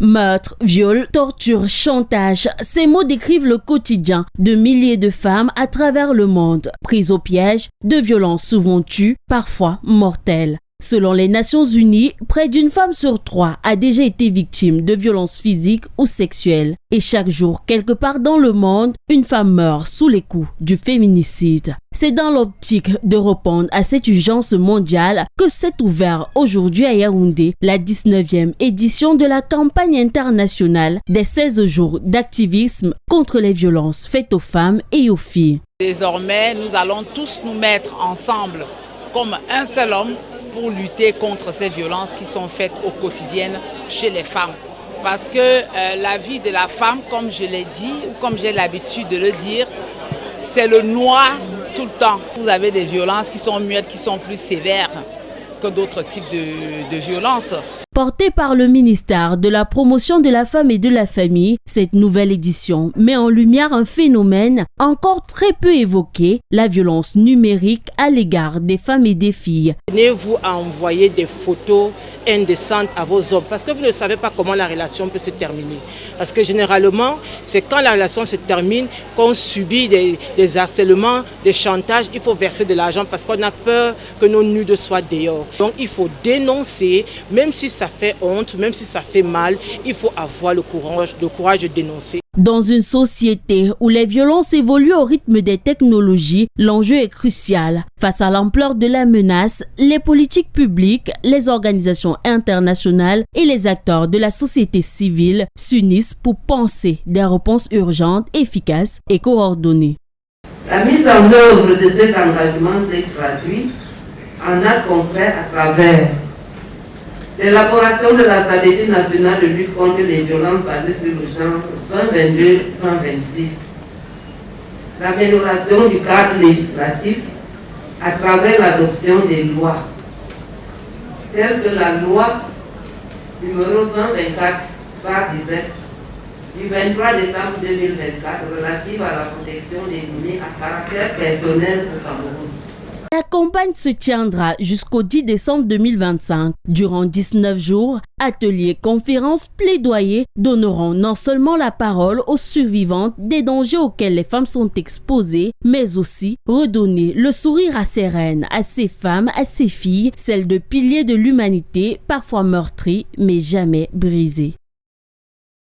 Meurtre, viol, torture, chantage, ces mots décrivent le quotidien de milliers de femmes à travers le monde, prises au piège de violences souvent tues, parfois mortelles. Selon les Nations Unies, près d'une femme sur 3 a déjà été victime de violences physiques ou sexuelles. Et chaque jour, quelque part dans le monde, une femme meurt sous les coups du féminicide. C'est dans l'optique de répondre à cette urgence mondiale que s'est ouverte aujourd'hui à Yaoundé la 19e édition de la campagne internationale des 16 jours d'activisme contre les violences faites aux femmes et aux filles. Désormais, nous allons tous nous mettre ensemble comme un seul homme pour lutter contre ces violences qui sont faites au quotidien chez les femmes. Parce que la vie de la femme, comme je l'ai dit, ou comme j'ai l'habitude de le dire, c'est le noir tout le temps. Vous avez des violences qui sont muettes, qui sont plus sévères que d'autres types de violences. Portée par le ministère de la Promotion de la Femme et de la Famille, cette nouvelle édition met en lumière un phénomène encore très peu évoqué, la violence numérique à l'égard des femmes et des filles. Venez-vous à envoyer des photos indécentes à vos hommes parce que vous ne savez pas comment la relation peut se terminer. Parce que généralement, c'est quand la relation se termine qu'on subit des harcèlements, des chantages. Il faut verser de l'argent parce qu'on a peur que nos nudes soient dehors. Donc il faut dénoncer, même si ça fait honte, même si ça fait mal, il faut avoir le courage de dénoncer. Dans une société où les violences évoluent au rythme des technologies, l'enjeu est crucial. Face à l'ampleur de la menace, les politiques publiques, les organisations internationales et les acteurs de la société civile s'unissent pour penser des réponses urgentes, efficaces et coordonnées. La mise en œuvre de ces engagements s'est traduite en actes concrets à travers l'élaboration de la stratégie nationale de lutte contre les violences basées sur le genre 2022-2026, l'amélioration du cadre législatif à travers l'adoption des lois, telles que la loi numéro 2024/17 du 23 décembre 2024 relative à la protection des données à caractère personnel au Cameroun. La campagne se tiendra jusqu'au 10 décembre 2025. Durant 19 jours, ateliers, conférences, plaidoyers donneront non seulement la parole aux survivantes des dangers auxquels les femmes sont exposées, mais aussi redonner le sourire à ces reines, à ces femmes, à ces filles, celles de piliers de l'humanité, parfois meurtries mais jamais brisées.